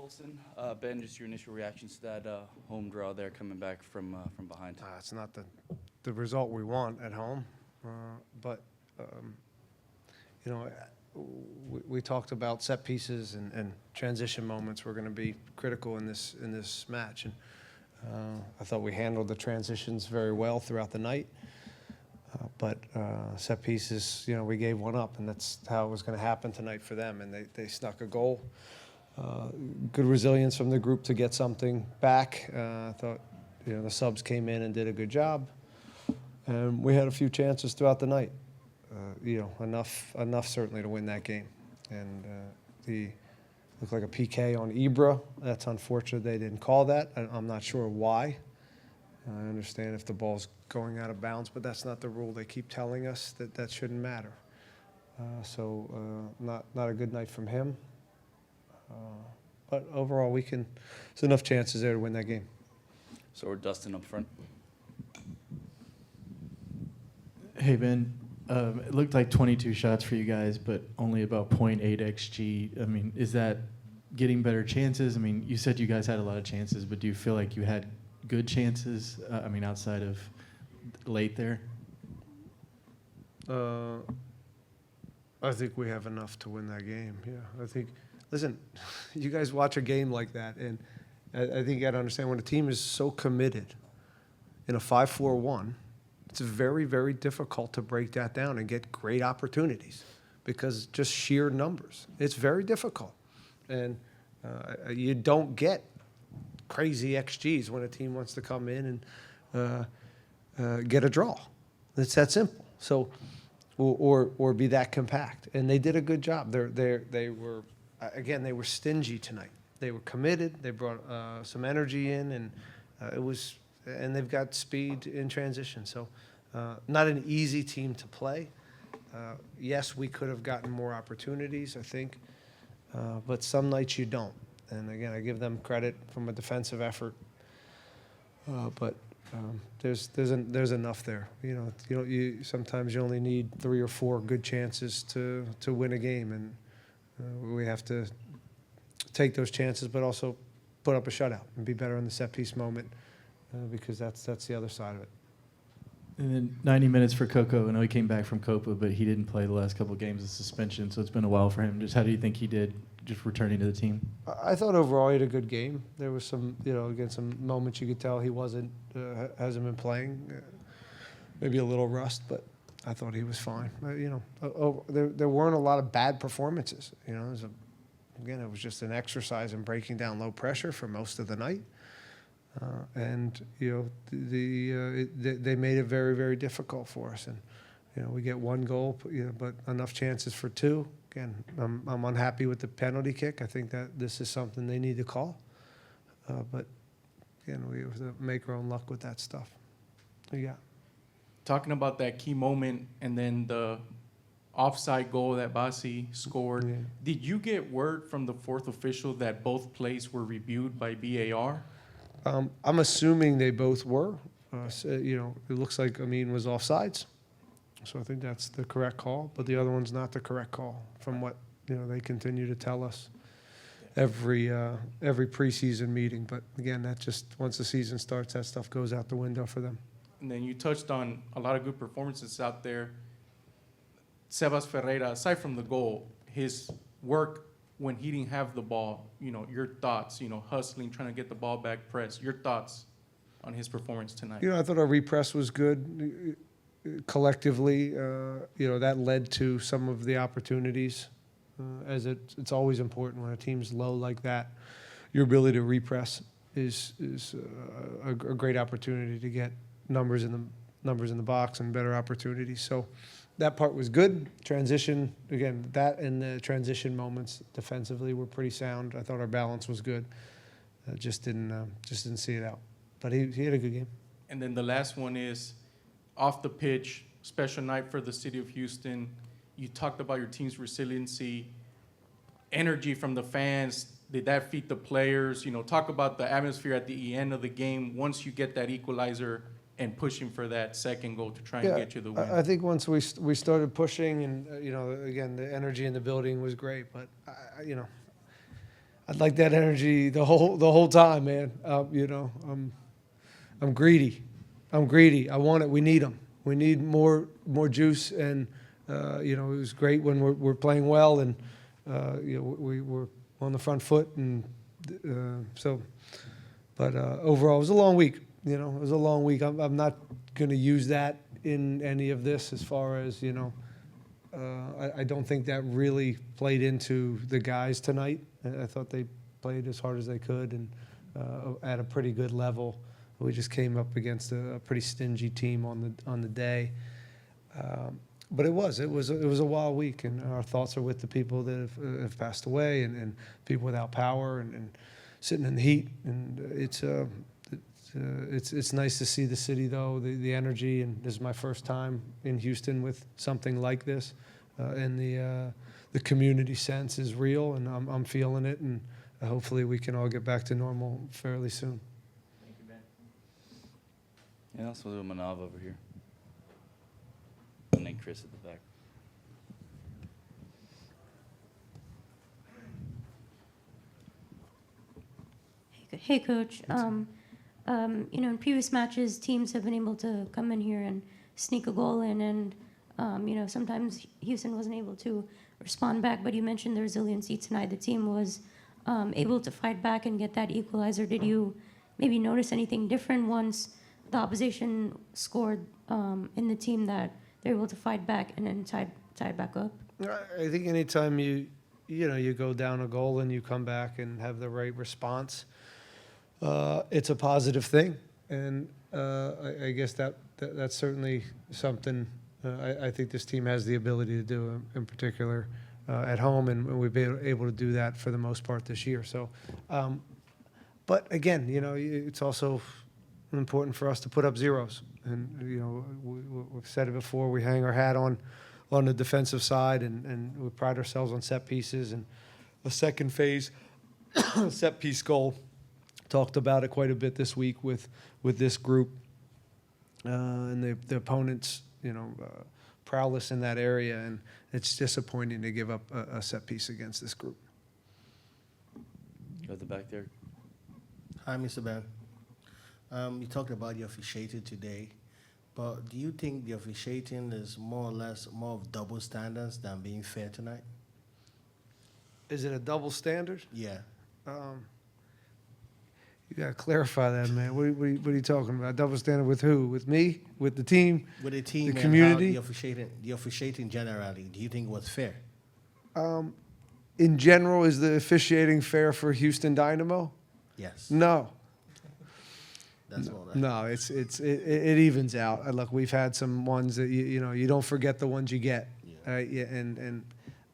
Olsen, Ben, just your initial reactions to that home draw there, coming back from behind. It's not the result we want at home, but you know, we talked about set pieces and transition moments were going to be critical in this match, and I thought we handled the transitions very well throughout the night. But set pieces, you know, we gave one up, and that's how it was going to happen tonight for them. And they snuck a goal. Good resilience from the group to get something back. I thought, you know, the subs came in and did a good job. And we had a few chances throughout the night. You know, enough certainly to win that game. And looked like a PK on Ibra. That's unfortunate they didn't call that. I'm not sure why. I understand if the ball's going out of bounds, but that's not the rule. They keep telling us that shouldn't matter. Not a good night from him. But overall, there's enough chances there to win that game. So we're Dustin up front. Hey, Ben. It looked like 22 shots for you guys, but only about 0.8 XG. I mean, is that getting better chances? I mean, you said you guys had a lot of chances, but do you feel like you had good chances, I mean, outside of late there? I think we have enough to win that game, yeah. I think, listen, you guys watch a game like that, and I think you got to understand when a team is so committed in a 5-4-1, it's very, very difficult to break that down and get great opportunities because just sheer numbers. It's very difficult. And you don't get crazy XGs when a team wants to come in and get a draw. It's that simple. So, or be that compact. And they did a good job. They were, again, they were stingy tonight. They were committed. They brought some energy in, and and they've got speed in transition. So, not an easy team to play. Yes, we could have gotten more opportunities, I think, but some nights you don't. And again, I give them credit from a defensive effort, but there's enough there. You know, sometimes you only need 3 or 4 good chances to win a game, and we have to take those chances, but also put up a shutout and be better in the set piece moment because that's the other side of it. And then 90 minutes for Coco. I know he came back from Copa, but he didn't play the last couple of games of suspension, so it's been a while for him. Just how do you think he did just returning to the team? I thought overall he had a good game. There was some, you know, again, some moments you could tell he hasn't been playing. Maybe a little rust, but I thought he was fine. You know, there weren't a lot of bad performances. You know, again, it was just an exercise in breaking down low pressure for most of the night. And you know, they made it very, very difficult for us. And you know, we get 1 goal, you know, but enough chances for 2. Again, I'm unhappy with the penalty kick. I think that this is something they need to call. But again, we have to make our own luck with that stuff. Yeah. Talking about that key moment and then the offside goal that Basi scored, Yeah. Did you get word from the 4th official that both plays were reviewed by VAR? I'm assuming they both were. So, you know, it looks like Amin was offsides. So I think that's the correct call, but the other one's not the correct call from what, you know, they continue to tell us every preseason meeting. But again, that just, once the season starts, that stuff goes out the window for them. And then you touched on a lot of good performances out there. Sebas Ferreira, aside from the goal, his work when he didn't have the ball, you know, your thoughts, you know, hustling, trying to get the ball back, press, your thoughts on his performance tonight? You know, I thought our repress was good. Collectively, you know, that led to some of the opportunities, as it's always important when a team's low like that. Your ability to repress is a great opportunity to get numbers in the box and better opportunities. So that part was good. Transition, again, that and the transition moments defensively were pretty sound. I thought our balance was good. Just didn't see it out. But he had a good game. And then the last one is off the pitch, special night for the city of Houston. You talked about your team's resiliency, energy from the fans. Did that feed the players? You know, talk about the atmosphere at the end of the game once you get that equalizer and pushing for that second goal to try and get you the win. I think once we started pushing and, you know, again, the energy in the building was great. But, you know, I'd like that energy the whole time, man. I'm greedy. I'm greedy. I want it. We need them. We need more juice. And it was great when we're playing well, and we were on the front foot, and so. But overall, it was a long week. It was a long week. I'm not going to use that in any of this as far as I don't think that really played into the guys tonight. I thought they played as hard as they could and at a pretty good level. We just came up against a pretty stingy team on the day. But it was a wild week, and our thoughts are with the people that have passed away and people without power and sitting in the heat. And it's nice to see the city, though, the energy. And this is my first time in Houston with something like this, and the community sense is real, and I'm feeling it. And hopefully we can all get back to normal fairly soon. Thank you, Ben. And also do Manav over here. And then Chris at the back. Hey, Coach. In previous matches, teams have been able to come in here and sneak a goal in, and sometimes Houston wasn't able to respond back. But you mentioned the resiliency tonight. The team was able to fight back and get that equalizer. Did you maybe notice anything different once the opposition scored in the team, that they're able to fight back and then tie back up? I think anytime you go down a goal and you come back and have the right response, it's a positive thing, and I guess that's certainly something I think this team has the ability to do, in particular at home, and we've been able to do that for the most part this year. So, but again, it's also important for us to put up zeros, and we've said it before. We hang our hat on the defensive side, and we pride ourselves on set pieces and a second phase set piece goal. Talked about it quite a bit this week with this group and the opponents, prowess in that area, and it's disappointing to give up a set piece against this group. Go at the back there. Hi, Mr. Ben. You talked about the officiating today, but do you think the officiating is more or less more of double standards than being fair tonight? Is it a double standard? Yeah. You got to clarify that, man. What are you talking about? Double standard with who? With me? With the team? With the team The and community? how the officiating generally, do you think it was fair? In general, is the officiating fair for Houston Dynamo? Yes. No. That's all that. No, it evens out. Look, we've had some ones that you don't forget the ones you get. Yeah. And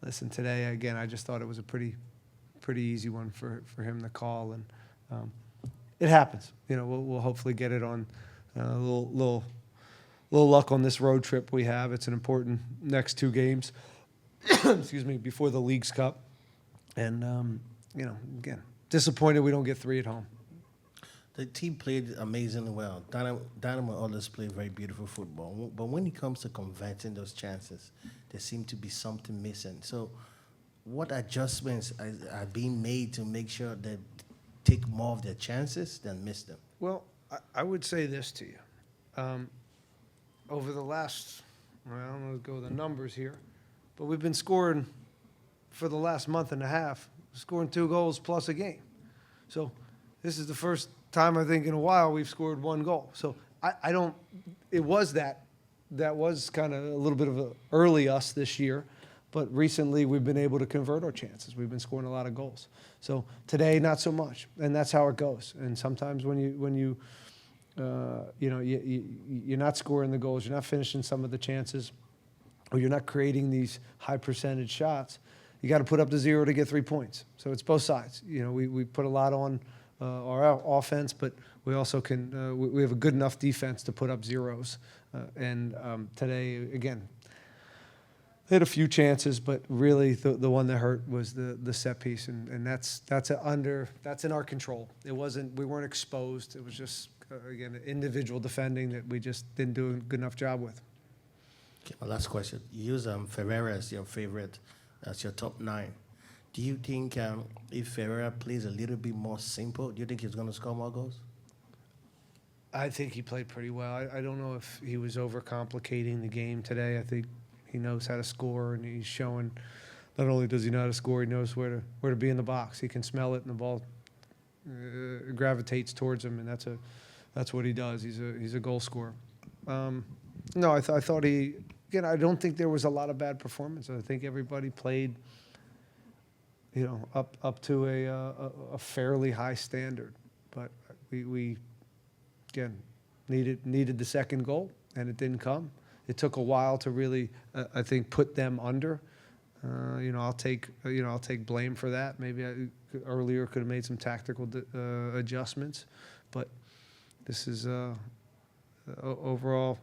listen, today again, I just thought it was a pretty easy one for him to call, and it happens. We'll hopefully get it on a little luck on this road trip we have. It's an important next two games. Excuse me, before the Leagues Cup, and again, disappointed we don't get 3 at home. The team played amazingly well. Dynamo always play very beautiful football. But when it comes to converting those chances, there seems to be something missing. So what adjustments are being made to make sure that take more of their chances than miss them? Well, I would say this to you. Over the last, I don't know, go the numbers here, but we've been scoring for the last month and a half, scoring 2 goals plus a game. So this is the first time, I think, in a while we've scored 1 goal. So I don't, it was that was kind of a little bit of a early us this year, but recently we've been able to convert our chances. We've been scoring a lot of goals. So today, not so much, and that's how it goes. And sometimes when you're not scoring the goals, you're not finishing some of the chances, or you're not creating these high percentage shots, you got to put up the 0 to get 3 points. So it's both sides. We put a lot on our offense, but we also can. We have a good enough defense to put up zeros. And today, again, they had a few chances, but really the one that hurt was the set piece, and that's in our control. It wasn't. We weren't exposed. It was just again individual defending that we just didn't do a good enough job with. Okay, my last question. You use Ferreira as your favorite, as your top 9. Do you think if Ferreira plays a little bit more simple, do you think he's going to score more goals? I think he played pretty well. I don't know if he was overcomplicating the game today. I think he knows how to score, and he's showing. Not only does he know how to score, he knows where to be in the box. He can smell it, and the ball gravitates towards him, and that's what he does. He's a goal scorer. No, I thought he. Again, I don't think there was a lot of bad performances. I think everybody played, up to a fairly high standard. But we again needed the second goal, and it didn't come. It took a while to really, I think, put them under. I'll take blame for that. Maybe I earlier could have made some tactical adjustments, but this is overall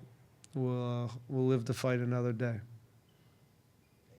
we'll live to fight another day.